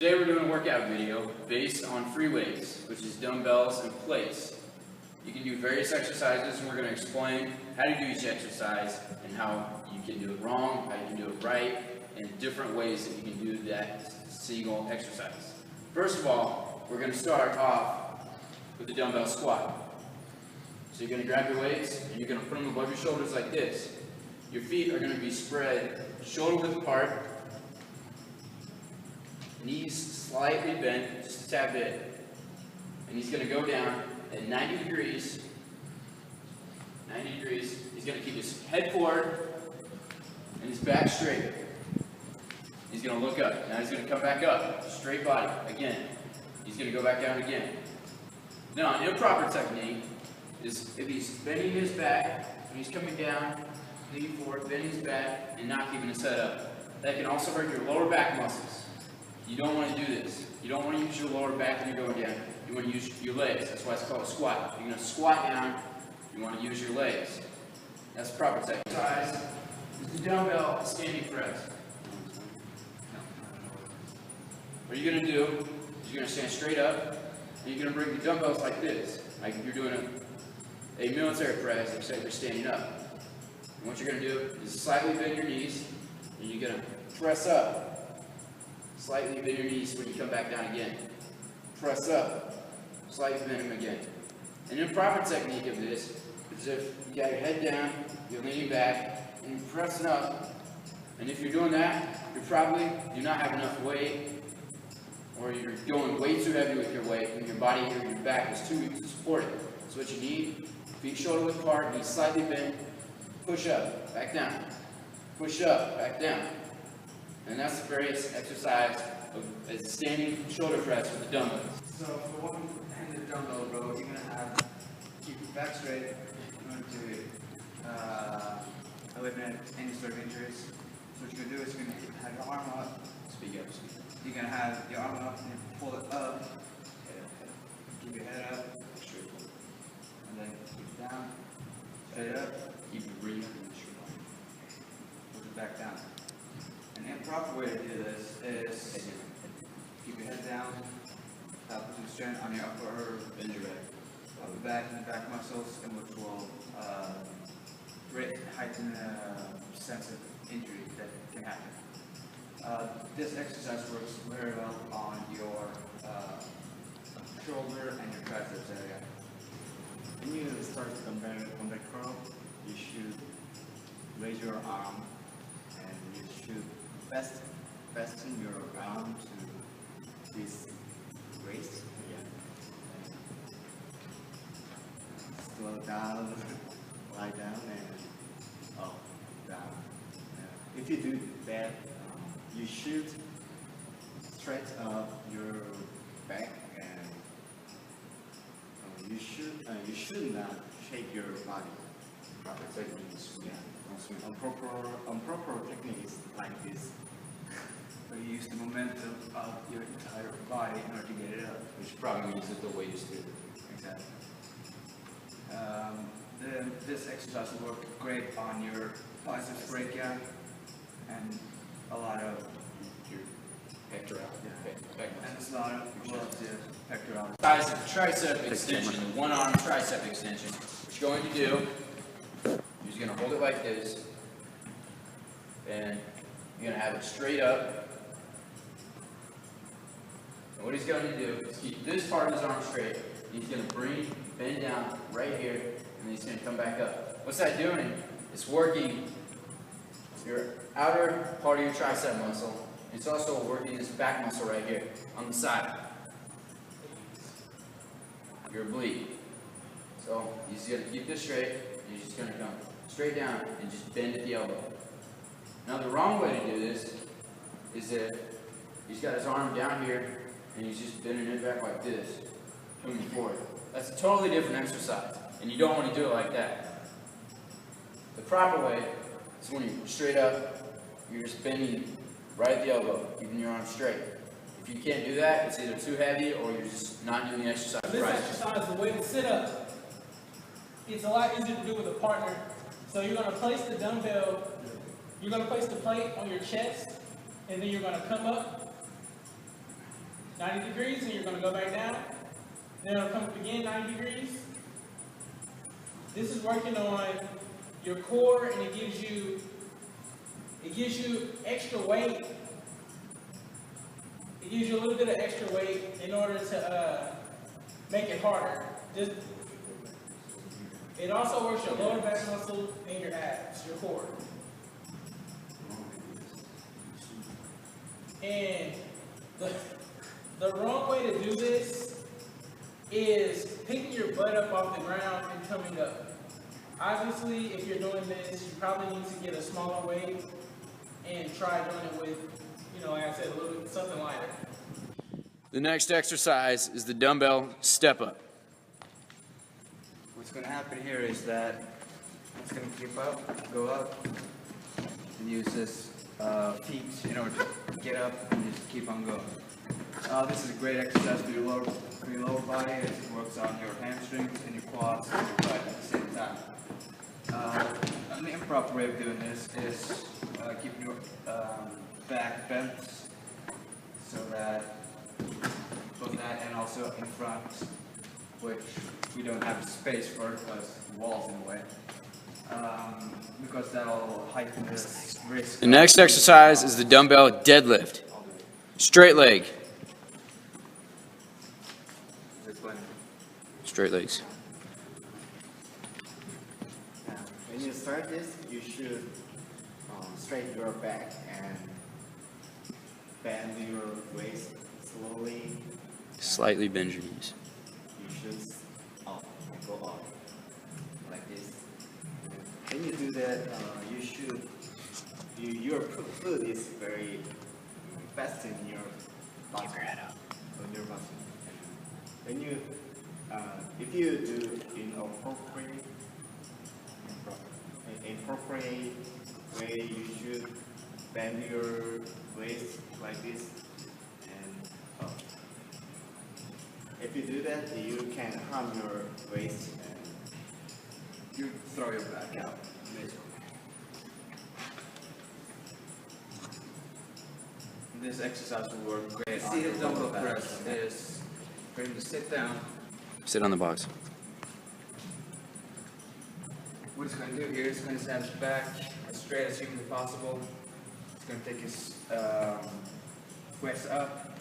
Today we're doing a workout video based on free weights, which is dumbbells and plates. You can do various exercises, and we're going to explain how to do each exercise and how you can do it wrong, how you can do it right, and different ways that you can do that single exercise. First of all, we're going to start off with the dumbbell squat. So you're going to grab your weights and you're going to put them above your shoulders like this. Your feet are going to be spread shoulder width apart, knees slightly bent, just a tad bit. And he's going to go down at 90 degrees. 90 degrees. He's going to keep his head forward and his back straight. He's going to look up. Now he's going to come back up. Straight body. Again. He's going to go back down again. Now, an improper technique is if he's bending his back, when he's coming down, leaning forward, bending his back, and not keeping his head up. That can also hurt your lower back muscles. You don't want to do this. You don't want to use your lower back when you're going down. You want to use your legs. That's why it's called a squat. You're going to squat down. You want to use your legs. That's the proper exercise. Is the dumbbell standing press. What you're going to do is you're going to stand straight up, and you're going to bring the dumbbells like this. Like you're doing a military press, except you're standing up. And what you're going to do is slightly bend your knees, and you're going to press up. Slightly bend your knees when you come back down again. Press up. Slightly bend them again. An improper technique of this is if you got your head down, you're leaning back, and you're pressing up. And if you're doing that, you probably do not have enough weight, or you're going way too heavy with your weight, and your body or your back is too weak to support it. So what you need, feet shoulder width apart, knees slightly bent, push up, back down. Push up, back down. And that's the various exercise of a standing shoulder press with the dumbbells. So for one-handed dumbbell row, you're going to have keep your back straight. You're going to eliminate any sort of injuries. So what you're going to do is you're going to have your arm up. Speak up, speak up. You're going to have your arm up and pull it up. Keep your head up. Straight forward. And then keep it down. Straight up. Keep your breathing and straight line. Push it back down. An improper way to do this is keep your head down, put some strain on your upper back and back muscles, and which will heighten the sense of injury that can happen. This exercise works very well on your shoulder and your triceps area. When you start dumbbell curl, you should raise your arm and you should fasten your arm to this waist. Slow down, lie down, and up, down. If you do that, you should stretch up your back, and you should not shake your body. Proper techniques, improper techniques like this. So you use the momentum of your entire body in order to get it up. Which probably means that the weight is good. Exactly. This exercise will work great on your biceps breakout and a lot of Your pectoral. and a lot of the pectoral. Size of tricep extension, the one arm tricep extension. What you're going to do, you're just going to hold it like this, and you're going to have it straight up. And what he's going to do is keep this part of his arm straight. He's going to bend down right here, and then he's going to come back up. What's that doing? It's working your outer part of your tricep muscle. It's also working this back muscle right here on the side. Your oblique. So he's going to keep this straight, and he's just going to come straight down and just bend at the elbow. Now the wrong way to do this is that he's got his arm down here, and he's just bending it back like this, coming forward. That's a totally different exercise, and you don't want to do it like that. The proper way is when you're straight up, you're just bending right at the elbow, keeping your arm straight. If you can't do that, it's either too heavy or you're just not doing the exercise This right. exercise, the weighted sit-up, it's a lot easier to do with a partner. So you're going to place the dumbbell, you're going to place the plate on your chest, and then you're going to come up 90 degrees, and you're going to go back down. Then it'll come up again 90 degrees. This is working on your core, and it gives you extra weight. It gives you a little bit of extra weight in order to make it harder. It also works your lower back muscle and your abs, your core. And the wrong way to do this is picking your butt up off the ground and coming up. Obviously, if you're doing this, you probably need to get a smaller weight and try doing it with, like I said, a little bit something lighter. The next exercise is the dumbbell step up. What's going to happen here is that it's going to go up, and use this feet in order to get up and just keep on going. This is a great exercise for your lower body. It works on your hamstrings and your quads and your butt at the same time. An improper way of doing this is keeping your back bent so that both that and also in front, which we don't have space for because the wall's in the way. Because that'll heighten this risk. The next exercise is the dumbbell deadlift. Straight leg. Straight legs. When you start this, you should straighten your back and bend your waist slowly. Slightly bend your knees. You should up and go up like this. When you do that, your foot is very fast in your muscle. On your muscle. When you, if you do inappropriate way, you should bend your waist like this and up. If you do that, you can harm your waist and You throw your back out. This exercise will work great. See, the dumbbell press is going to sit down. Sit on the box. What it's going to do here is going to stand his back as straight as humanly possible. It's going to take his waist up.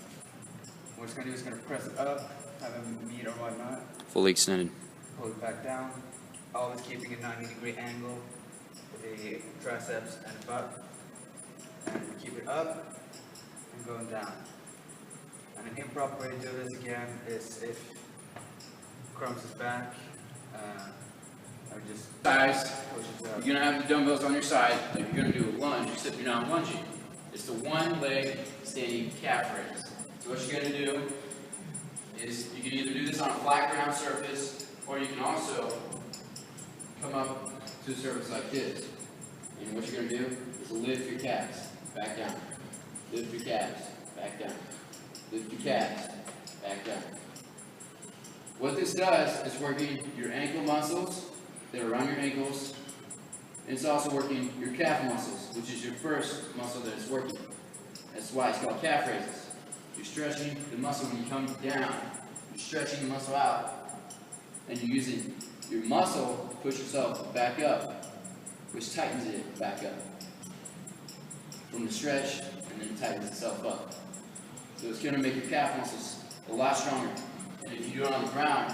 What it's going to do is going to press it up, have him meet or whatnot. Fully extended. Pull it back down. Always keeping a 90-degree angle with the triceps and butt. And keep it up and going down. And an improper way to do this again is if crumbs his back, or just Guys, pushes up. you're gonna have the dumbbells on your side. If you're gonna do a lunge, except you're not lunging. It's the one leg standing calf raise. So what you're gonna do is you can either do this on a flat ground surface, or you can also come up to a surface like this. And what you're gonna do is lift your calves back down. Lift your calves back down. Lift your calves back down. What this does is working your ankle muscles that are around your ankles, and it's also working your calf muscles, which is your first muscle that it's working. That's why it's called calf raises. You're stretching the muscle when you come down. You're stretching the muscle out, and you're using your muscle to push yourself back up, which tightens it back up from the stretch, and then it tightens itself up. So it's going to make your calf muscles a lot stronger. And if you do it on the ground,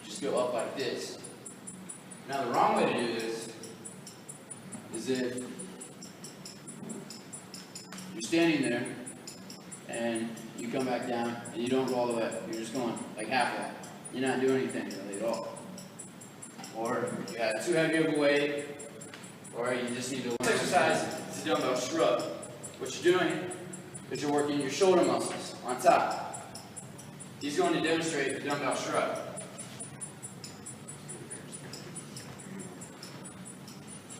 just go up like this. Now the wrong way to do this is if you're standing there and you come back down and you don't go all the way up. You're just going like halfway. You're not doing anything really at all. Or you have too heavy of a weight, or you just need to exercise is a dumbbell shrug. What you're doing is you're working your shoulder muscles on top. He's going to demonstrate the dumbbell shrug.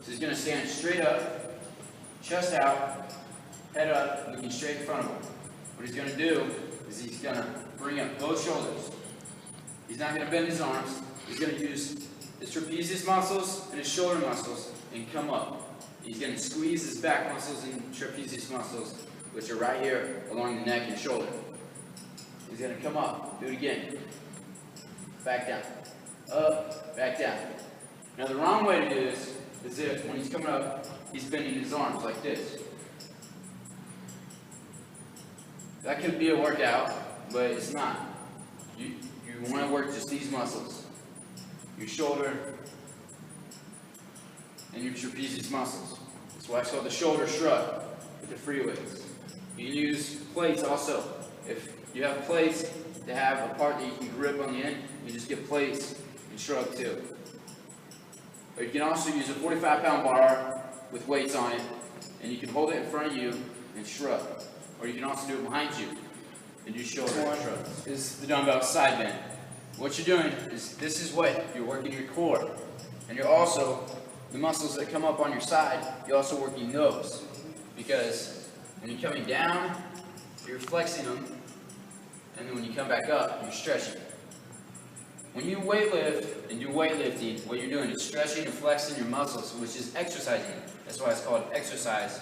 So he's going to stand straight up, chest out, head up, looking straight in front of him. What he's going to do is he's going to bring up both shoulders. He's not going to bend his arms. He's going to use his trapezius muscles and his shoulder muscles and come up. He's going to squeeze his back muscles and trapezius muscles, which are right here along the neck and shoulder. He's gonna come up, do it again. Back down. Up, back down. Now the wrong way to do this is if when he's coming up, he's bending his arms like this. That could be a workout, but it's not. You want to work just these muscles. Your shoulder and your trapezius muscles. That's why it's called the shoulder shrug with the free weights. You can use plates also. If you have plates that have a part that you can grip on the end, you just get plates and shrug too. But you can also use a 45-pound bar with weights on it, and you can hold it in front of you and shrug. Or you can also do it behind you and do shoulder shrugs. This is the dumbbell side bend. What you're doing is, this is what you're working your core. And you're also, the muscles that come up on your side, you're also working those. Because when you're coming down, you're flexing them, and then when you come back up, you're stretching. When you weightlift and do weightlifting, what you're doing is stretching and flexing your muscles, which is exercising. That's why it's called exercise.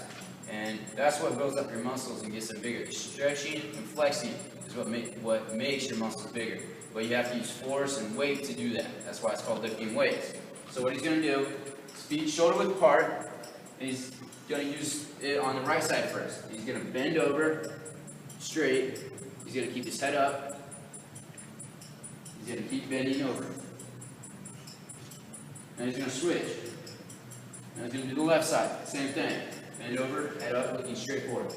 And that's what builds up your muscles and gets them bigger. Stretching and flexing is what makes your muscles bigger. But you have to use force and weight to do that. That's why it's called lifting weights. So what he's going to do is feet shoulder width apart, and he's going to use it on the right side first. He's going to bend over straight. He's going to keep his head up. He's going to keep bending over. Now he's going to switch. Now he's going to do the left side. Same thing. Bend over, head up, looking straight forward.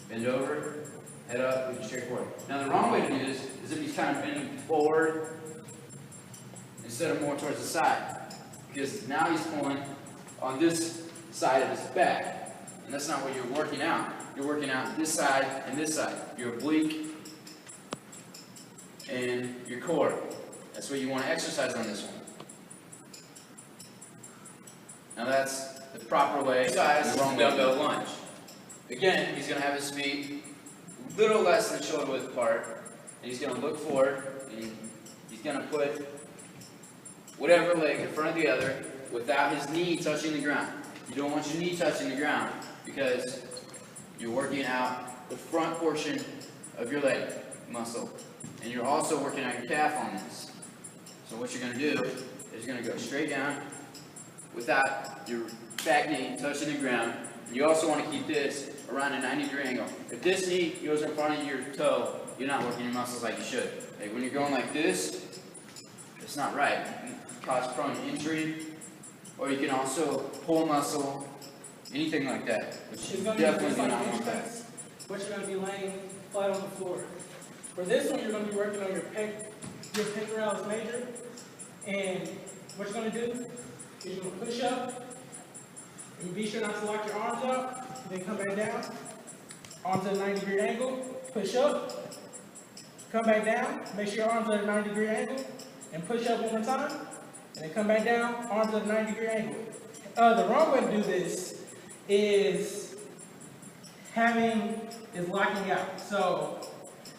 Bend over, head up, looking straight forward. Now the wrong way to do this is if he's kind of bending forward instead of more towards the side. Because now he's pulling on this side of his back. And that's not what you're working out. You're working out this side and this side. Your oblique and your core. That's what you want to exercise on this one. Now that's the proper way, the wrong dumbbell lunge. Again, he's going to have his feet a little less than shoulder width apart, and he's going to look forward, and he's going to put whatever leg in front of the other without his knee touching the ground. You don't want your knee touching the ground because you're working out the front portion of your leg muscle, and you're also working out your calf on this. So what you're going to do is you're going to go straight down without your back knee touching the ground. And you also want to keep this around a 90-degree angle. If this knee goes in front of your toe, you're not working your muscles like you should. Like when you're going like this, it's not right. You can cause prone injury, or you can also pull muscle, anything like that, which It's going definitely to be not just want like that. bench press, but you're going to be laying flat on the floor. For this one, you're going to be working on your pectoralis major, and what you're going to do is you're going to push up, and be sure not to lock your arms out, then come back down, arms at a 90-degree angle, push up, come back down, make sure your arms are at a 90-degree angle, and push up one more time, and then come back down, arms at a 90-degree angle. The wrong way to do this is locking out. So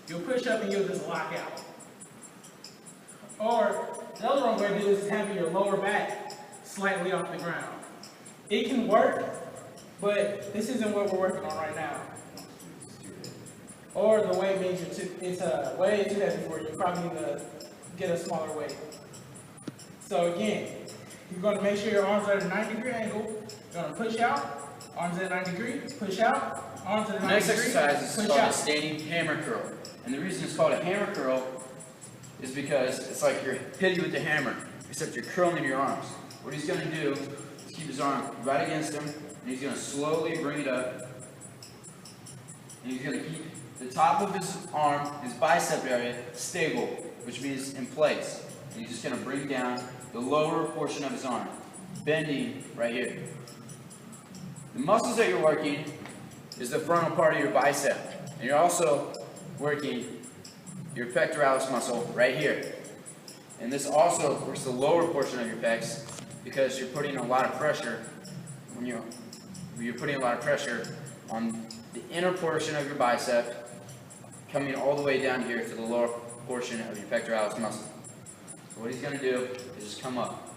you'll push up and you'll just lock out. Or the other wrong way to do this is having your lower back slightly off the ground. It can work, but this isn't what we're working on right now. Or the weight means it's way too heavy for you. You probably need to get a smaller weight. So again, you're going to make sure your arms are at a 90-degree angle. You're going to push out, arms at a 90 degree, push out, arms at a 90 degree, Next exercise is called out. a standing hammer curl. And the reason it's called a hammer curl is because it's like you're hitting with the hammer, except you're curling your arms. What he's going to do is keep his arm right against him, and he's going to slowly bring it up. And he's going to keep the top of his arm, his bicep area, stable, which means in place. And he's just going to bring down the lower portion of his arm, bending right here. The muscles that you're working is the frontal part of your bicep. And you're also working your pectoralis muscle right here. And this also works the lower portion of your pecs because you're putting a lot of pressure when you're putting a lot of pressure on the inner portion of your bicep coming all the way down here to the lower portion of your pectoralis muscle. So what he's going to do is just come up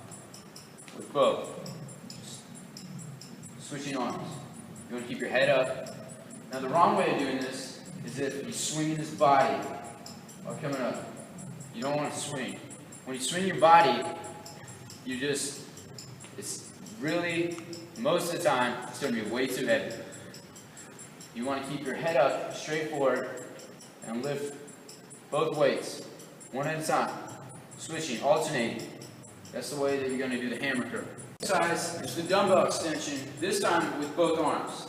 with both. Switching arms. You want to keep your head up. Now the wrong way of doing this is if he's swinging his body are coming up. You don't want to swing. When you swing your body, it's really, most of the time, it's going to be way too heavy. You want to keep your head up, straight forward, and lift both weights, one at a time. Switching, alternating. That's the way that you're going to do the hammer curl. Exercise is the dumbbell extension, this time with both arms.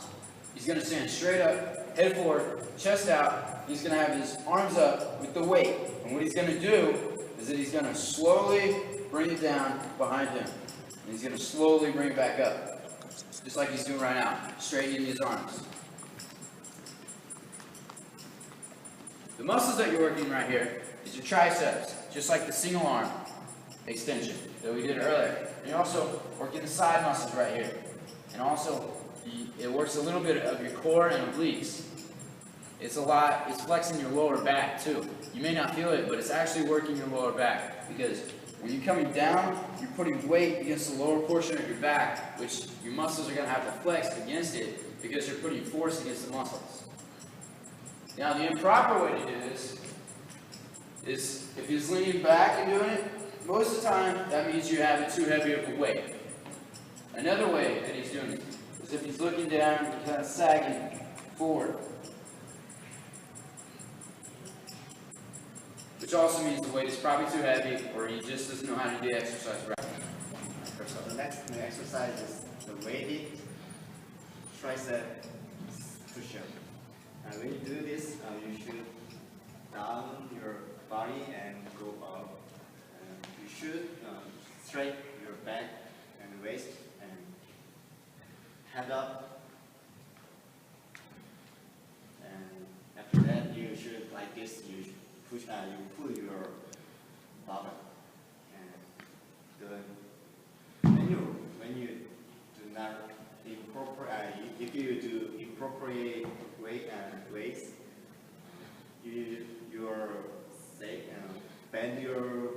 He's going to stand straight up, head forward, chest out. He's going to have his arms up with the weight. And what he's going to do is that he's going to slowly bring it down behind him. And he's going to slowly bring it back up. Just like he's doing right now, straightening his arms. The muscles that you're working right here is your triceps, just like the single arm extension that we did earlier. And you're also working the side muscles right here. And also, it works a little bit of your core and obliques. It's flexing your lower back too. You may not feel it, but it's actually working your lower back, because when you're coming down, you're putting weight against the lower portion of your back, which your muscles are going to have to flex against it because you're putting force against the muscles. Now, the improper way to do this is if he's leaning back and doing it, most of the time that means you have it too heavy of a weight. Another way that he's doing it is if he's looking down and kind of sagging forward. Which also means the weight is probably too heavy, or he just doesn't know how to do exercise right. So the next exercise is the weighted tricep push-up. And when you do this, you should down your body and go up. You should straighten your back and waist and head up. And after that, you should, like this, you push. You pull your bottom. And when you do not if you do inappropriate weights, you're safe and bend your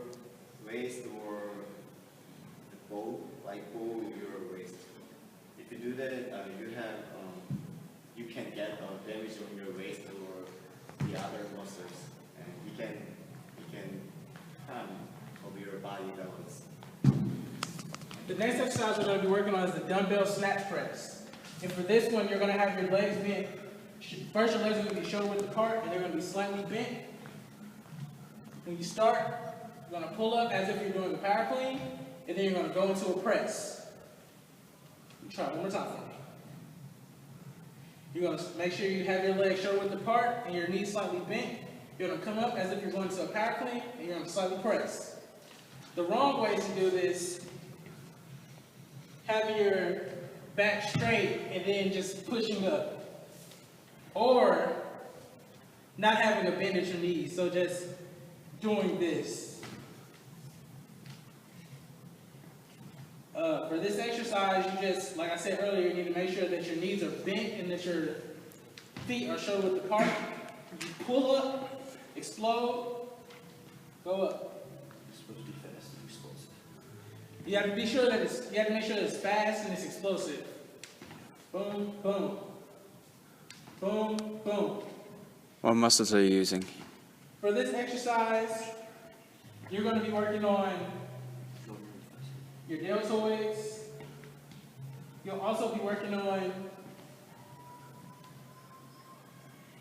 waist or bow your waist. If you do that, you can get damage on your waist or the other muscles, and you can of your body balance. The next exercise we're going to be working on is the dumbbell snatch press. And for this one, you're going to have your legs bent. First, your legs are going to be shoulder width apart, and they're going to be slightly bent. When you start, you're going to pull up as if you're doing a power clean, and then you're going to go into a press. Try it one more time for me. You're going to make sure you have your legs shoulder width apart and your knees slightly bent. You're going to come up as if you're going to a power clean, and you're going to slightly press. The wrong way to do this, having your back straight and then just pushing up. Or not having a bend at your knees, so just doing this. For this exercise, you just, like I said earlier, you need to make sure that your knees are bent and that your feet are shoulder width apart. You pull up, explode, go up. It's supposed to be fast and explosive. You have to make sure that it's fast and it's explosive. Boom, boom. Boom, boom. What muscles are you using? For this exercise, you're going to be working on your deltoids. You'll also be working on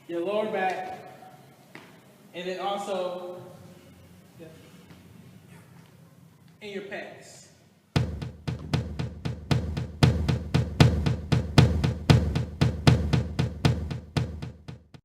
your lower back, and then also in your pecs.